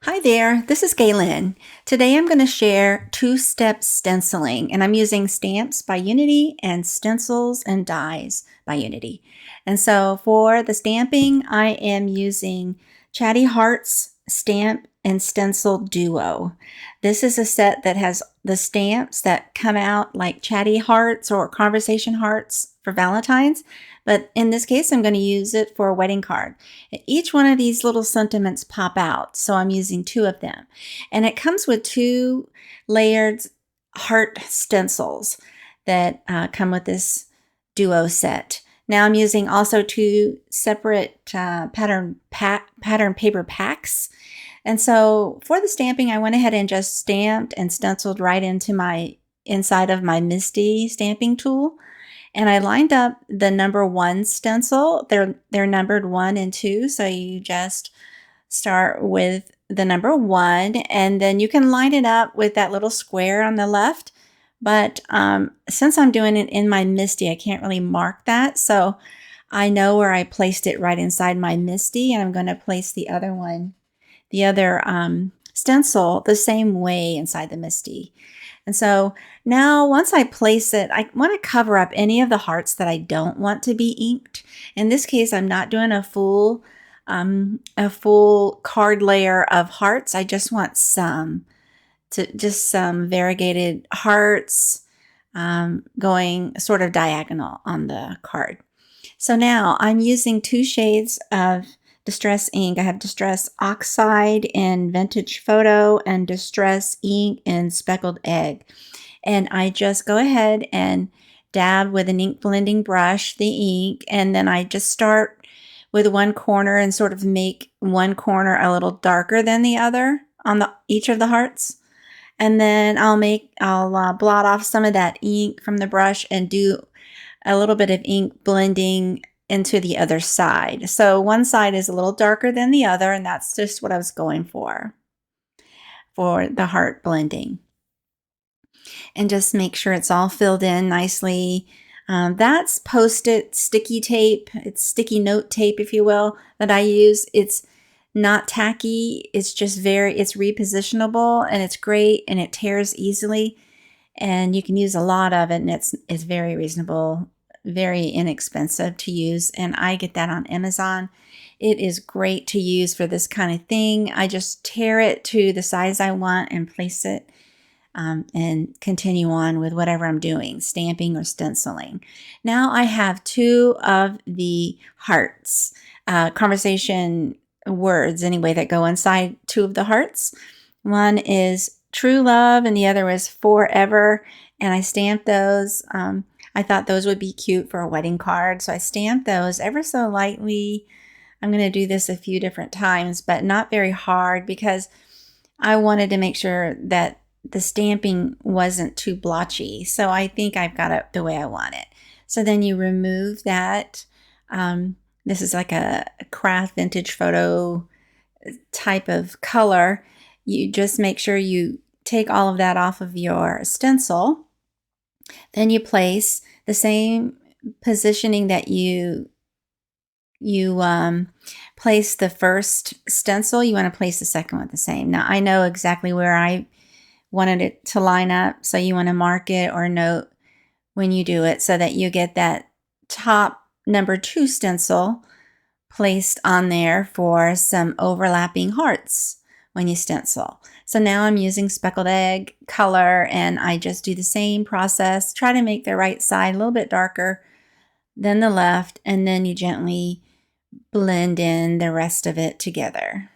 Hi there, this is Gaylin. Today I'm going to share two-step stenciling, and I'm using stamps by Unity and stencils and dies by Unity. And so for the stamping, I am using Chatty Hearts Stamp and Stencil Duo. This is a set that has the stamps that come out like Chatty Hearts or Conversation Hearts for Valentine's, but in this case I'm going to use it for a wedding card. Each one of these little sentiments pop out, so I'm using two of them. And it comes with two layered heart stencils that come with this duo set. Now I'm using also two separate pattern paper packs. And so for the stamping, I went ahead and just stamped and stenciled right into my inside of my Misty stamping tool. And I lined up the number 1 stencil. They're numbered 1 and 2, so you just start with the number 1, and then you can line it up with that little square on the left. But since I'm doing it in my Misty, I can't really mark that, so I know where I placed it right inside my Misty, and I'm going to place the other one, the other stencil, the same way inside the Misty. And so now once I place it, I want to cover up any of the hearts that I don't want to be inked. In this case, I'm not doing a full card layer of hearts. I just want some variegated hearts going sort of diagonal on the card. So now I'm using two shades of Distress ink. I have Distress Oxide in Vintage Photo and Distress ink in Speckled Egg. And I just go ahead and dab with an ink blending brush the ink, and then I just start with one corner and sort of make one corner a little darker than the other on each of the hearts. And then I'll blot off some of that ink from the brush and do a little bit of ink blending into the other side. So one side is a little darker than the other, and that's just what I was going for the heart blending. And just make sure it's all filled in nicely. That's Post-it sticky tape. It's sticky note tape, if you will, that I use. It's not tacky. It's just it's repositionable, and it's great, and it tears easily. And you can use a lot of it, and it's very reasonable, very inexpensive to use, and I get that on Amazon. It is great to use for this kind of thing. I just tear it to the size I want and place it and continue on with whatever I'm doing, stamping or stenciling. Now I have two of the hearts, conversation words anyway, that go inside two of the hearts. One is True Love and the other is Forever, and I stamped those. I thought those would be cute for a wedding card, so I stamped those ever so lightly. I'm going to do this a few different times, but not very hard, because I wanted to make sure that the stamping wasn't too blotchy. So I think I've got it the way I want it. So then you remove that. This is like a craft vintage photo type of color. You just make sure you take all of that off of your stencil. Then you place the same positioning that you place the first stencil. You want to place the second one the same. Now I know exactly where I wanted it to line up, so you want to mark it or note when you do it so that you get that top number 2 stencil placed on there for some overlapping hearts when you stencil. So now I'm using Speckled Egg color, and I just do the same process. Try to make the right side a little bit darker than the left, and then you gently blend in the rest of it together.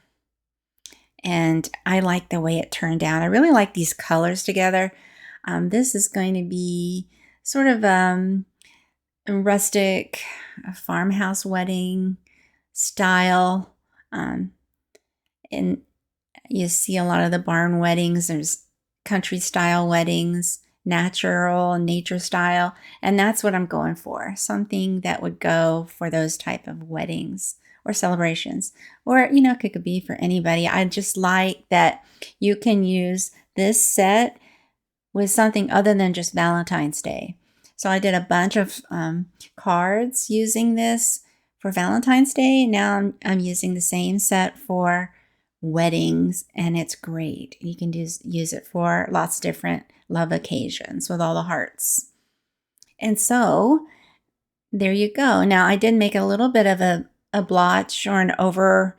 And I like the way it turned out. I really like these colors together. This is going to be sort of a rustic farmhouse wedding style. And you see a lot of the barn weddings. There's country style weddings, natural and nature style. And that's what I'm going for. Something that would go for those type of weddings or celebrations, or it could be for anybody. I just like that you can use this set with something other than just Valentine's Day. So I did a bunch of cards using this for Valentine's Day. Now I'm using the same set for weddings, and it's great. You can use it for lots of different love occasions with all the hearts. And so there you go. Now I did make a little bit of a blotch or an over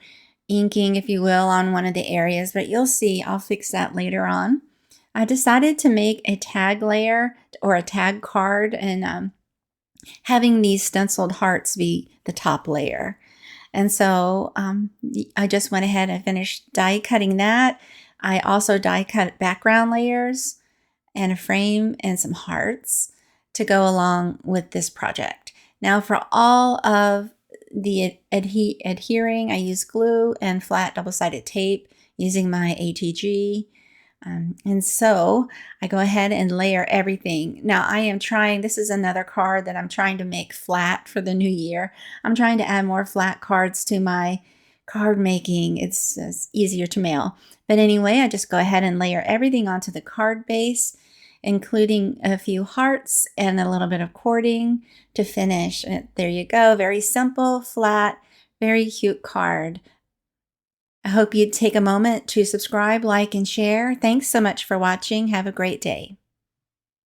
inking, if you will, on one of the areas, but you'll see, I'll fix that later on. I decided to make a tag layer or a tag card, and having these stenciled hearts be the top layer. And so I just went ahead and finished die cutting that. I also die cut background layers and a frame and some hearts to go along with this project. Now for all of the adhering, I use glue and flat double-sided tape using my ATG. And so I go ahead and layer everything. Now I am trying, this is another card that I'm trying to make flat for the new year. I'm trying to add more flat cards to my card making. It's easier to mail. But anyway, I just go ahead and layer everything onto the card base, including a few hearts and a little bit of cording to finish. And there you go. Very simple, flat, very cute card. I hope you'd take a moment to subscribe, like, and share. Thanks so much for watching. Have a great day.